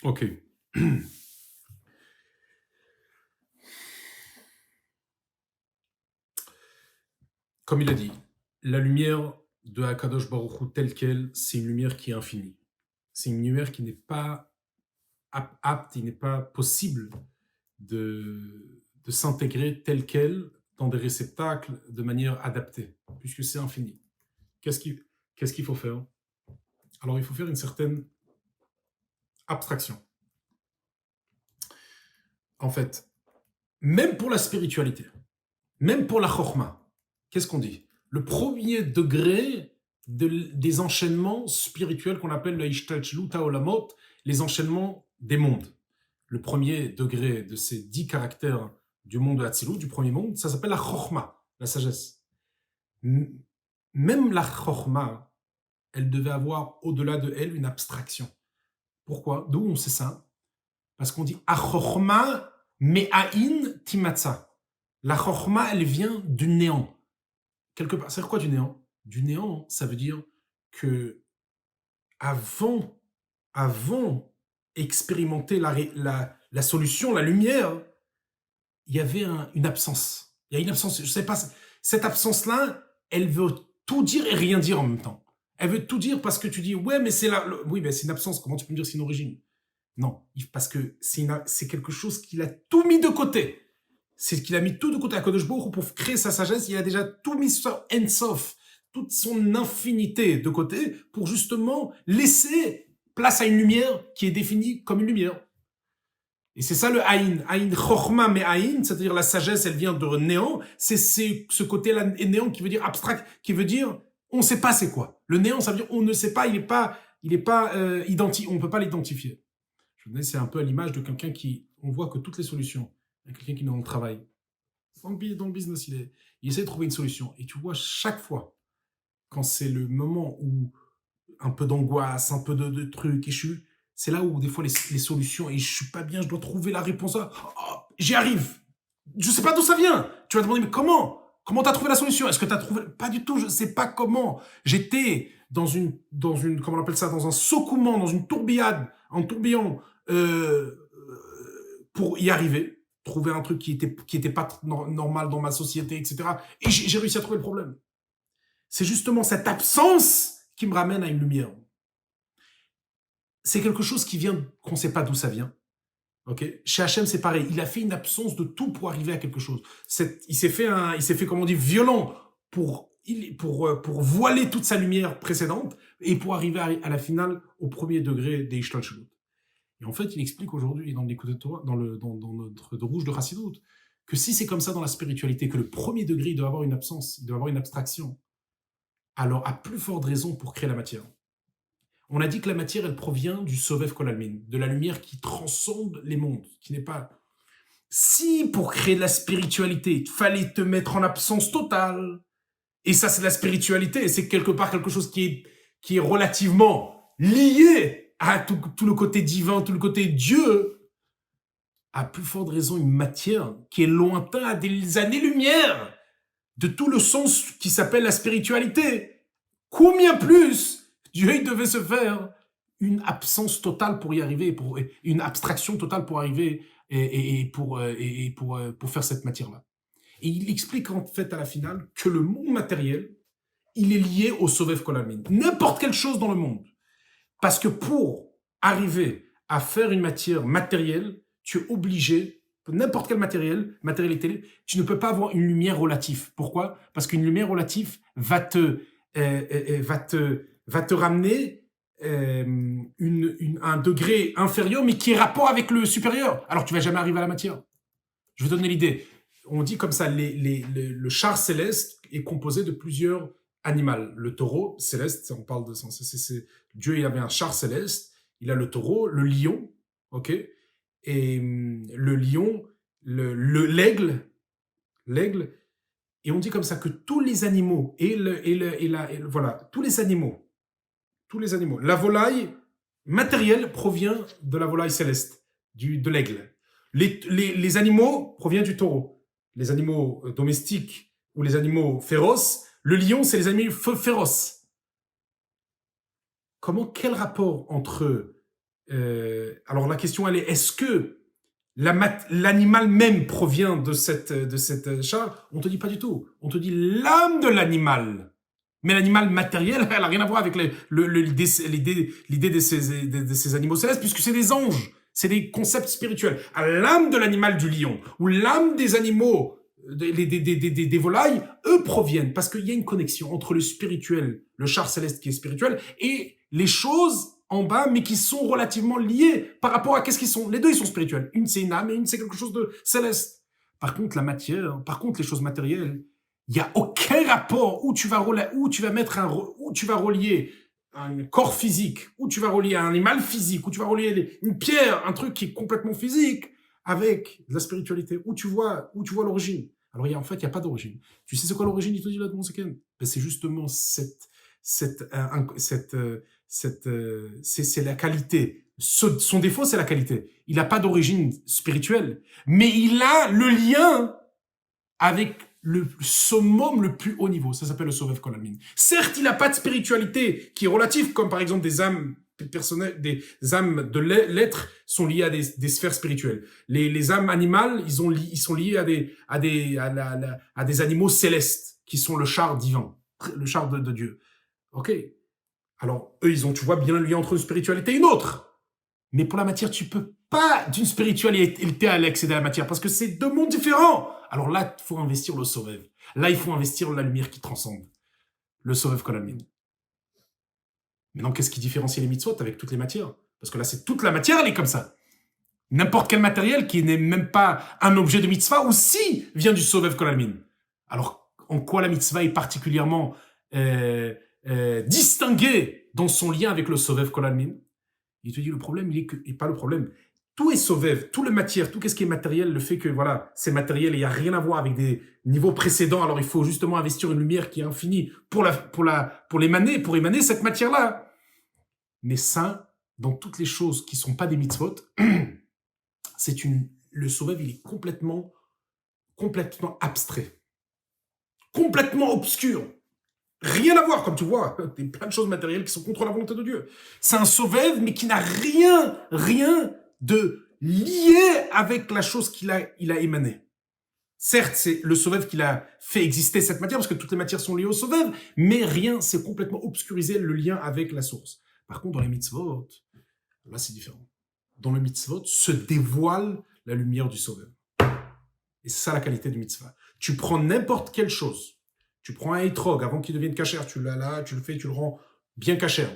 Ok. Comme il a dit, la lumière de Akadosh Baruch Hu telle qu'elle, c'est une lumière qui est infinie. C'est une lumière qui n'est pas apte, il n'est pas possible de s'intégrer telle qu'elle dans des réceptacles de manière adaptée, puisque c'est infini. Qu'est-ce qu'il qu'est-ce qu'il faut faire? Alors, il faut faire une certaine abstraction. En fait, même pour la spiritualité, même pour la chorma, qu'est-ce qu'on dit? Le premier degré des enchaînements spirituels qu'on appelle le Ishtalchlut Haolamot, les enchaînements des mondes. Le premier degré de ces 10 caractères du monde de Hatzilut, du premier monde, ça s'appelle la chorma, la sagesse. Même la chorma, elle devait avoir au-delà de elle une abstraction. Pourquoi? D'où on sait ça? Parce qu'on dit achorma me'ain timatza. La chorma, elle vient du néant. Quelque part, c'est quoi du néant? Du néant, ça veut dire que avant, avant expérimenter la solution, la lumière, il y avait une absence. Il y a une absence, je sais pas, cette absence-là, elle veut tout dire et rien dire en même temps. Elle veut tout dire parce que tu dis, ouais, mais c'est là, oui, mais c'est une absence, comment tu peux me dire c'est une origine? Non, parce que c'est quelque chose qu'il a tout mis de côté. C'est qu'il a mis tout de côté à Kodesh Baruch Hu pour créer sa sagesse. Il a déjà tout mis sur Ensof, toute son infinité de côté pour justement laisser place à une lumière qui est définie comme une lumière. Et c'est ça le Aïn. Aïn Chochma mais Aïn, c'est-à-dire la sagesse, elle vient de néant. C'est ce côté-là néant qui veut dire abstract, qui veut dire on ne sait pas c'est quoi. Le néant, ça veut dire on ne sait pas, il est pas on ne peut pas l'identifier. C'est un peu à l'image de quelqu'un qui, on voit que toutes les solutions, il y a quelqu'un qui est dans le travail, dans le business, il essaie de trouver une solution. Et tu vois, chaque fois, quand c'est le moment où un peu d'angoisse, un peu de trucs, c'est là où des fois les solutions, et je suis pas bien, je dois trouver la réponse. Oh, j'y arrive. Je sais pas d'où ça vient. Tu vas te demander, mais comment? Comment t'as trouvé la solution? Est-ce que t'as trouvé? Pas du tout, je sais pas comment. J'étais comment on appelle ça, dans un secouement, dans une tourbillade, un tourbillon, pour y arriver, trouver un truc qui était pas normal dans ma société, etc. Et j'ai réussi à trouver le problème. C'est justement cette absence qui me ramène à une lumière. C'est quelque chose qui vient, qu'on ne sait pas d'où ça vient. Okay. Chez Hachem, c'est pareil. Il a fait une absence de tout pour arriver à quelque chose. Il s'est fait, comme on dit, violent pour voiler toute sa lumière précédente et pour arriver à la finale au premier degré des Ishtalshalut. Et en fait, il explique aujourd'hui dans l'écoute de Torah, dans notre de rouge de Chassidut, que si c'est comme ça dans la spiritualité, que le premier degré il doit avoir une absence, il doit avoir une abstraction, alors à plus forte raison pour créer la matière. On a dit que la matière, elle provient du Sovev Kolalmin, de la lumière qui transcende les mondes, qui n'est pas... Si pour créer de la spiritualité, il fallait te mettre en absence totale, et ça c'est de la spiritualité, et c'est quelque part quelque chose qui est relativement lié à tout le côté divin, tout le côté Dieu, à plus forte raison une matière qui est lointain à des années-lumière de tout le sens qui s'appelle la spiritualité. Combien plus Dieu il devait se faire une absence totale pour y arriver, une abstraction totale pour arriver et pour faire cette matière-là. Et il explique en fait à la finale que le monde matériel, il est lié au Sovev Kolalmin. N'importe quelle chose dans le monde. Parce que pour arriver à faire une matière matérielle, tu es obligé, n'importe quel matérialité, tu ne peux pas avoir une lumière relative. Pourquoi? Parce qu'une lumière relative va te ramener un degré inférieur, mais qui est rapport avec le supérieur. Alors tu vas jamais arriver à la matière. Je vais te donner l'idée. On dit comme ça, le char céleste est composé de plusieurs animaux. Le taureau céleste, on parle de ça. Dieu, il avait un char céleste. Il a le taureau, le lion, ok. Et le lion, l'aigle. Et on dit comme ça que tous les animaux voilà, tous les animaux. La volaille matérielle provient de la volaille céleste, de l'aigle. Les animaux proviennent du taureau. Les animaux domestiques ou les animaux féroces, le lion, c'est les animaux féroces. Quel rapport entre Alors la question, elle est, est-ce que l'animal même provient de cette charge? On te dit pas du tout. On te dit l'âme de l'animal. Mais l'animal matériel, elle n'a rien à voir avec l'idée de ces animaux célestes, puisque c'est des anges. C'est des concepts spirituels. À l'âme de l'animal du lion, ou l'âme des animaux, des volailles, eux proviennent, parce qu'il y a une connexion entre le spirituel, le char céleste qui est spirituel, et les choses en bas, mais qui sont relativement liées par rapport à qu'est-ce qu'ils sont. Les deux, ils sont spirituels. Une, c'est une âme, et une, c'est quelque chose de céleste. Par contre, la matière, par contre, les choses matérielles, il n'y a aucun rapport où tu vas relier un corps physique, où tu vas relier un animal physique, où tu vas relier une pierre, un truc qui est complètement physique, avec de la spiritualité, où tu vois l'origine. Alors, en fait, il n'y a pas d'origine. Tu sais c'est quoi l'origine, il te dit là, de mon second? C'est justement c'est la qualité. Son défaut, c'est la qualité. Il n'a pas d'origine spirituelle, mais il a le lien avec le summum le plus haut niveau. Ça s'appelle le Sovev Kol Almin. Certes, il n'a pas de spiritualité qui est relative, comme par exemple des âmes personnelles, des âmes de l'être sont liées à des sphères spirituelles. Les âmes animales, ils sont liés à des animaux célestes qui sont le char divin, le char de Dieu. Ok. Alors, eux, tu vois bien le lien entre une spiritualité et une autre. Mais pour la matière, tu peux pas d'une spiritualité aller accéder à la matière parce que c'est deux mondes différents. Alors là, il faut investir le Sovev. Là, il faut investir la lumière qui transcende. Le Sovev Kol Almin. Maintenant, qu'est-ce qui différencie les mitzvot avec toutes les matières? Parce que là, c'est toute la matière, elle est comme ça. N'importe quel matériel qui n'est même pas un objet de mitzvah aussi vient du Sovev Kol Almin. Alors, en quoi la mitzvah est particulièrement distinguée dans son lien avec le Sovev Kol Almin? Il te dit le problème, il est que, et pas le problème, tout est Sovev, tout le matière, tout ce qui est matériel, le fait que voilà, c'est matériel et il n'y a rien à voir avec des niveaux précédents, alors il faut justement investir une lumière qui est infinie pour émaner cette matière-là. Mais ça, dans toutes les choses qui ne sont pas des mitzvot, le Sovev, il est complètement abstrait, complètement obscur. Rien à voir, comme tu vois. Il y a plein de choses matérielles qui sont contre la volonté de Dieu. C'est un Sovev, mais qui n'a rien de lié avec la chose qu'il a émanée. Certes, c'est le Sovev qui a fait exister cette matière, parce que toutes les matières sont liées au Sovev, mais rien, c'est complètement obscurisé le lien avec la source. Par contre, dans les mitzvot, là, c'est différent. Dans le mitzvot, se dévoile la lumière du Sovev. Et c'est ça la qualité du mitzvah. Tu prends n'importe quelle chose. Tu prends un étrog avant qu'il devienne cachère, tu le rends bien cachère.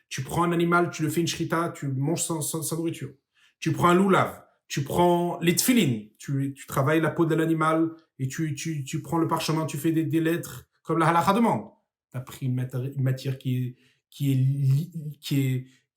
Tu prends un animal, tu le fais une shrita, tu manges sa nourriture. Tu prends un loulav, tu prends les tfilin, tu travailles la peau de l'animal et tu prends le parchemin, tu fais des lettres comme la halakha demande. Tu as pris une matière qui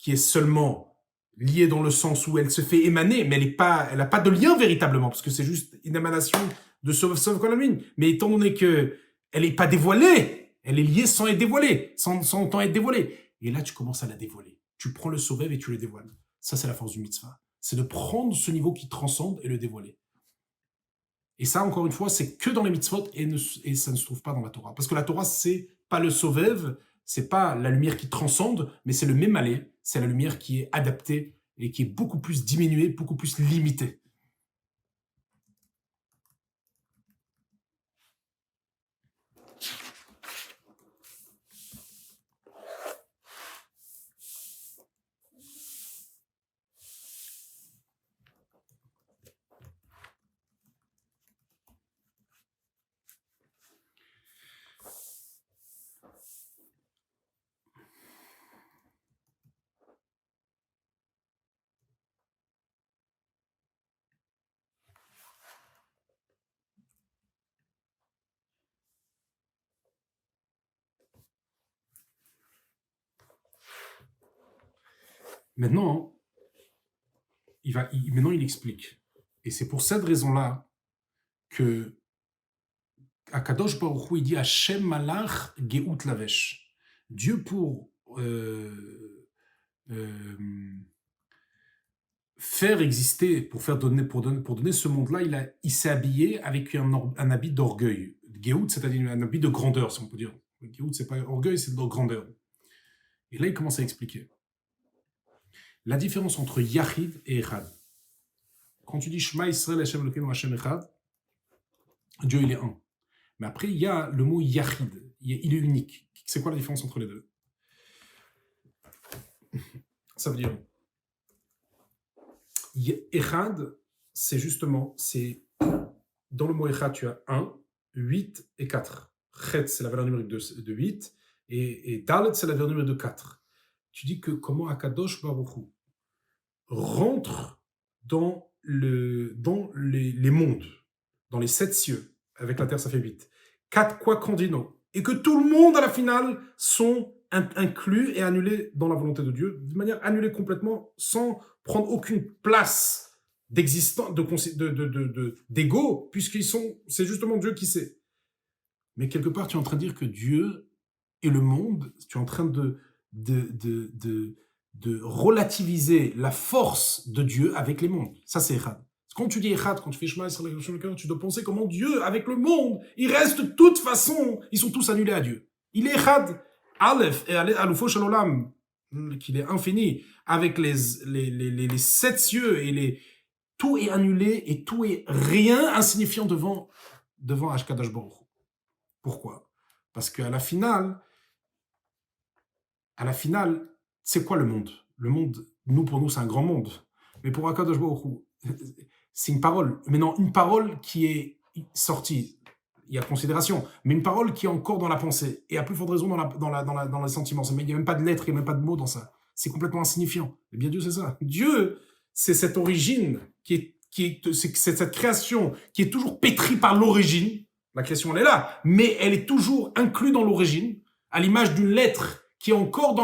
est seulement liée dans le sens où elle se fait émaner, mais elle n'a pas de lien véritablement, parce que c'est juste une émanation de Sovev Kol Almin. Mais étant donné que elle n'est pas dévoilée, elle est liée sans être dévoilée, sans autant être dévoilée. Et là, tu commences à la dévoiler. Tu prends le Sovev et tu le dévoiles. Ça, c'est la force du mitzvah. C'est de prendre ce niveau qui transcende et le dévoiler. Et ça, encore une fois, c'est que dans les mitzvot et ça ne se trouve pas dans la Torah. Parce que la Torah, c'est pas le Sovev, c'est pas la lumière qui transcende, mais c'est le Mémalé, c'est la lumière qui est adaptée et qui est beaucoup plus diminuée, beaucoup plus limitée. Maintenant, il explique. Et c'est pour cette raison-là que Akadosh Baruch Hu, il dit Hashem Malach Geut Lavesh. Dieu pour faire exister, pour donner ce monde-là, il s'est habillé avec un habit d'orgueil. Geut, c'est-à-dire un habit de grandeur, si on peut dire. Geut, c'est pas orgueil, c'est de grandeur. Et là, il commence à expliquer. La différence entre Yachid et Echad. Quand tu dis Shema Israël Hashem Elokeinu Hashem Echad, Dieu il est un. Mais après, il y a le mot Yachid. Il est unique. C'est quoi la différence entre les deux? Ça veut dire Echad, c'est justement, dans le mot Echad, tu as 1, 8 et 4. Chet, c'est la valeur numérique de 8, et Dalet, c'est la valeur numérique de 4. Tu dis que comment Akadosh Baruch Hu rentre dans les mondes, dans les 7 cieux, avec la terre ça fait 8, 4 quaquandino, et que tout le monde à la finale sont inclus et annulés dans la volonté de Dieu, de manière annulée complètement, sans prendre aucune place d'existence, d'ego, c'est justement Dieu qui sait. Mais quelque part, tu es en train de dire que Dieu et le monde, tu es en train de relativiser la force de Dieu avec les mondes. Ça, c'est Echad. Quand tu dis Echad, quand tu fais Shema sur le cœur, tu dois penser comment Dieu, avec le monde, il reste de toute façon, ils sont tous annulés à Dieu. Il est Echad, Aleph, et Alufo Shalolam, qu'il est infini, avec les 7 cieux, et tout est annulé, et tout est rien insignifiant devant Ashkadash Baruch. Pourquoi? Parce qu'à la finale, c'est quoi le monde? Le monde, pour nous, c'est un grand monde. Mais pour Akadosh Baruch Hu, c'est une parole. Mais non, une parole qui est sortie, il y a considération, mais une parole qui est encore dans la pensée, et à plus forte raison dans les sentiments. Il n'y a même pas de lettres, il n'y a même pas de mots dans ça. C'est complètement insignifiant. Eh bien, Dieu, c'est ça. Dieu, c'est cette origine, c'est cette création qui est toujours pétrie par l'origine. La création, elle est là, mais elle est toujours inclue dans l'origine, à l'image d'une lettre qui est encore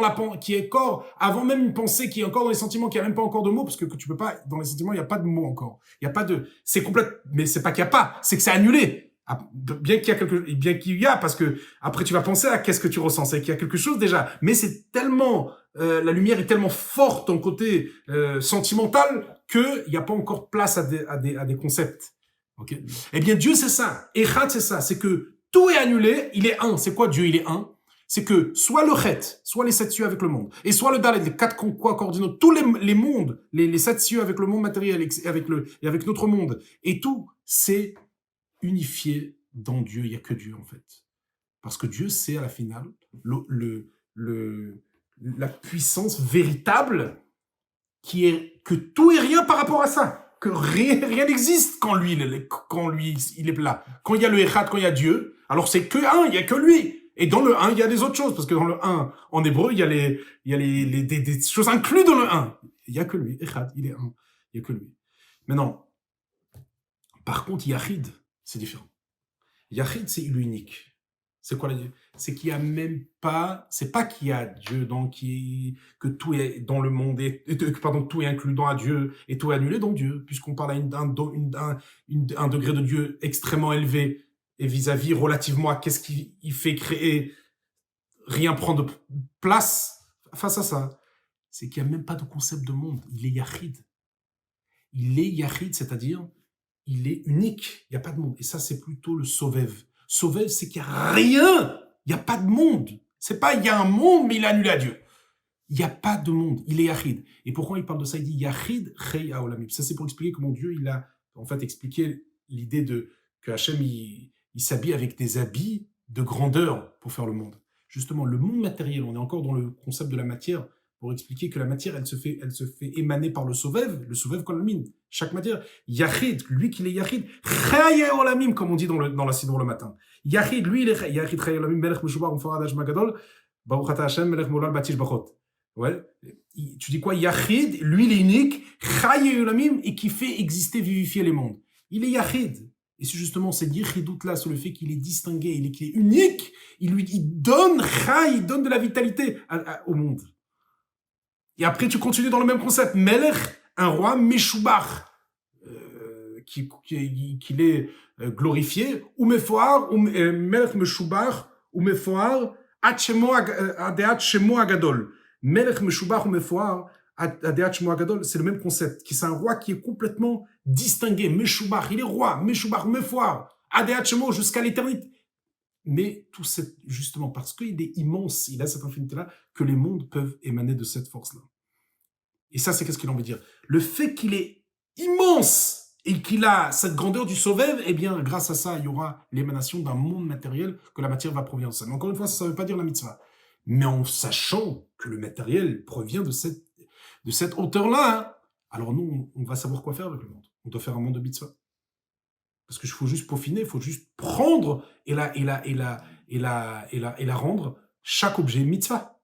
qui est encore, avant même une pensée, qui est encore dans les sentiments, qui a même pas encore de mots, parce que tu peux pas, dans les sentiments, il n'y a pas de mots encore. Il y a pas c'est complète, mais c'est pas qu'il n'y a pas, c'est que c'est annulé. Bien qu'il y a, parce que après tu vas penser à qu'est-ce que tu ressens, c'est qu'il y a quelque chose déjà, mais c'est tellement, la lumière est tellement forte dans le côté sentimental qu'il n'y a pas encore place à des concepts. Okay. Eh bien, Dieu, c'est ça. Echad, c'est ça. C'est que tout est annulé, il est un. C'est quoi Dieu? Il est un. C'est que soit le Chet, soit les 7 cieux avec le monde, et soit le Dalet, les 4 coordinaux, tous les mondes, les 7 cieux avec le monde matériel et avec notre monde, et tout, c'est unifié dans Dieu. Il n'y a que Dieu, en fait. Parce que Dieu, c'est à la finale la puissance véritable que tout est rien par rapport à ça. Que rien n'existe quand lui, il est là. Quand il y a le Echad, quand il y a Dieu, alors c'est que un, il y a que lui. Et dans le 1, il y a des autres choses, parce que dans le 1, en hébreu, il y a des choses incluses dans le 1. Il y a que lui. Echad, il est 1. Il y a que lui. Maintenant, par contre, Yachid, c'est différent. Yachid, c'est l'unique. C'est quoi c'est qu'il y a même pas, c'est pas qu'il y a Dieu, que tout est dans le monde, tout est inclus dans Dieu et tout est annulé dans Dieu, puisqu'on parle d'un degré de Dieu extrêmement élevé et vis-à-vis relativement à qu'est-ce qu'il fait créer, rien prend de place face à ça. C'est qu'il n'y a même pas de concept de monde. Il est Yachid. Il est Yachid, c'est-à-dire, il est unique. Il n'y a pas de monde. Et ça, c'est plutôt le Sovev. Sovev, c'est qu'il n'y a rien. Il n'y a pas de monde. C'est pas, il y a un monde, mais il est annulé à Dieu. Il n'y a pas de monde. Il est Yachid. Et pourquoi il parle de ça? Il dit Yachid Chei Haolamim. Ça, c'est pour expliquer comment Dieu, il a, en fait, expliqué l'idée que Hachem, il s'habille avec des habits de grandeur pour faire le monde. Justement, le monde matériel, on est encore dans le concept de la matière, pour expliquer que la matière, elle se fait émaner par le Sovev Kolmin. Chaque matière, Yachid, lui qu'il est Yachid, Chaya Olamim, comme on dit dans la Siddur le matin. Yachid, lui, il est Yachid Chaya Olamim, Melech Meshubar, Umfarad Hashmagadol, Baruch Ata Hashem, Melech Molal Batish Bachot. Ouais. Tu dis quoi? Yachid, lui, il est unique, Chaya Olamim, et qui fait exister, vivifier les mondes. Il est Yachid. Et c'est justement cette Yichidout-là, sur le fait qu'il est distingué, qu'il est unique, il donne Chay, il donne de la vitalité au monde. Et après, tu continues dans le même concept. Melech, un roi, Meshubach, qu'il est glorifié, ou Mefoar, ou Melech Meshubach, ou Mefoar, Adeat Shemo Agadol. Melech Meshubach ou Mefoar, Adeat Shemo Agadol, c'est le même concept. C'est un roi qui est complètement distingué. Meshubach, il est roi. Meshubach, Mefoar, Adeat Shemo, jusqu'à l'éternité. Mais tout c'est justement parce qu'il est immense, il a cette infinité-là, que les mondes peuvent émaner de cette force-là. Et ça, c'est qu'est-ce qu'il en veut dire? Le fait qu'il est immense et qu'il a cette grandeur du Sauveur, eh bien, grâce à ça, il y aura l'émanation d'un monde matériel que la matière va provenir de ça. Mais encore une fois, ça ne veut pas dire la mitzvah. Mais en sachant que le matériel provient de cette hauteur-là, hein, alors nous, on va savoir quoi faire avec le monde. On doit faire un monde de mitzvah. Parce qu'il faut juste peaufiner, il faut juste prendre et la rendre chaque objet mitzvah.